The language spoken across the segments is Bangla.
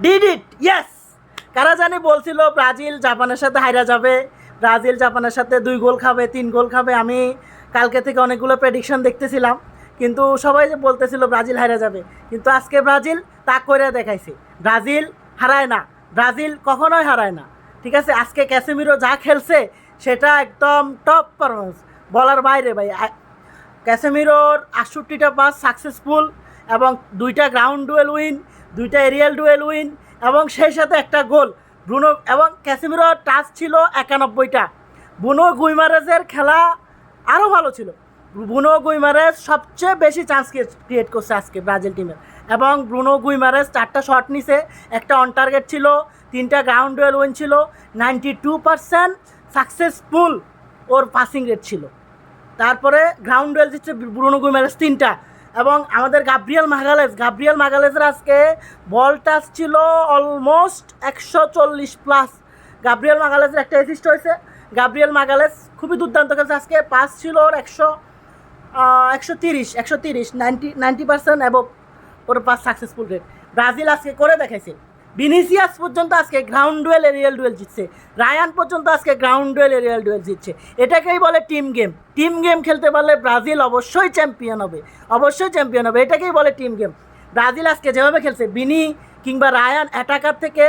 Did it, yes. কারা জানি বলছিল ব্রাজিল জাপানের সাথে হাইরা যাবে, ব্রাজিল জাপানের সাথে 2 গোল খাবে, 3 গোল খাবে। আমি কালকে থেকে অনেকগুলো প্রেডিকশন দেখতেছিলাম, কিন্তু সবাই যে বলতেছিল ব্রাজিল হাইরা যাবে, কিন্তু আজকে ব্রাজিল তা করে দেখাইছে। ব্রাজিল হারায় না, ব্রাজিল কখনোই হারায় না, ঠিক আছে। আজকে ক্যাসেমিরো যা খেলছে সেটা একদম টপ পারফরমেন্স, বলার বাইরে ভাই। ক্যাসেমিরোর 68টা পাস সাকসেসফুল, এবং 2টা গ্রাউন্ড ডুয়েল উইন, 2টা এরিয়াল ডুয়েল উইন, এবং সেই সাথে একটা গোল। ব্রুনো এবং ক্যাসেমিরোর টাচ ছিল 91টা। ব্রুনো গুইমারেজের খেলা আরও ভালো ছিল। ব্রুনো গুইমারেজ সবচেয়ে বেশি চান্স ক্রিয়েট করছে আজকে ব্রাজিল টিমের, এবং ব্রুনো গুইমারেজ 4টা শট নিছে, একটা অন টার্গেট ছিল, 3টা গ্রাউন্ড ডুয়েল উইন ছিল, 92% সাকসেসফুল ওর পাসিং রেট ছিল। তারপরে গ্রাউন্ড ডুয়েল দিচ্ছে ব্রুনো গুইমারেজ 3টা, এবং আমাদের গাব্রিয়েল মাগালেজের আজকে বল টাচ ছিল অলমোস্ট 140+। গাব্রিয়েল মাগালেজের একটা অ্যাসিস্ট হয়েছে। গাব্রিয়েল মাগালেজ খুবই দুর্দান্ত খেলছে আজকে। পাস ছিল ওর 130 90% এবং ওর পাস সাকসেসফুল রেট। ব্রাজিল আজকে করে দেখাইছে। ভিনিসিয়াস পর্যন্ত আজকে গ্রাউন্ড ডুয়েল এরিয়াল ডুয়েল জিতছে, রায়ান পর্যন্ত আজকে গ্রাউন্ড ডুয়েল এরিয়াল ডুয়েল জিতছে। এটাকেই বলে টিম গেম। টিম গেম খেলতে পারলে ব্রাজিল অবশ্যই চ্যাম্পিয়ন হবে, এটাকেই বলে টিম গেম। ব্রাজিল আজকে যেভাবে খেলছে, বিনি কিংবা রায়ান, অ্যাটাকার থেকে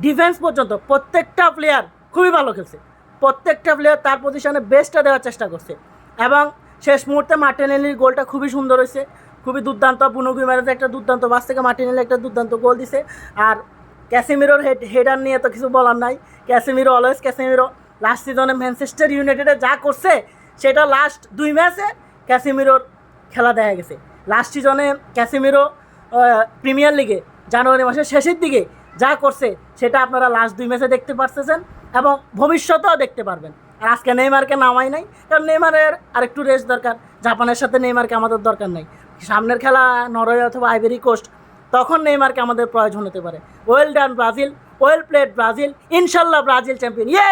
ডিফেন্স পর্যন্ত প্রত্যেকটা প্লেয়ার খুবই ভালো খেলছে। প্রত্যেকটা প্লেয়ার তার পজিশনে বেস্টটা দেওয়ার চেষ্টা করছে, এবং শেষ মুহূর্তে মার্টিনেলির গোলটা খুবই সুন্দর হয়েছে, খুবই দুর্দান্ত। ব্রুনো গুইমারেজ একটা দুর্দান্ত বাস থেকে মার্টিনেলি একটা দুর্দান্ত গোল দিছে। আর ক্যাসেমিরোর হেডার নিয়ে তো কিছু বলার নাই। Casemiro always Casemiro. লাস্ট সিজনে ম্যানচেস্টার ইউনাইটেডে যা করছে সেটা লাস্ট 2 ম্যাচে ক্যাসেমিরোর খেলা দেখা গেছে। লাস্ট সিজনে ক্যাসেমিরো প্রিমিয়ার লিগে জানুয়ারি মাসের শেষের দিকে যা করছে সেটা আপনারা লাস্ট 2 ম্যাচে দেখতে পারতেছেন, এবং ভবিষ্যতেও দেখতে পারবেন। আর আজকে নেইমারকে নামাই নাই, কারণ নেইমারের আরেকটু রেস্ট দরকার। জাপানের সাথে নেইমারকে আমাদের দরকার নাই। সামনের খেলা নরওয়ে অথবা আইভরি কোস্ট, তখন নেইমারকে আমাদের প্রয়োজন হতে পারে। Well done Brazil, well played Brazil. ইনশাল্লাহ ব্রাজিল চ্যাম্পিয়ন। ইয়ে!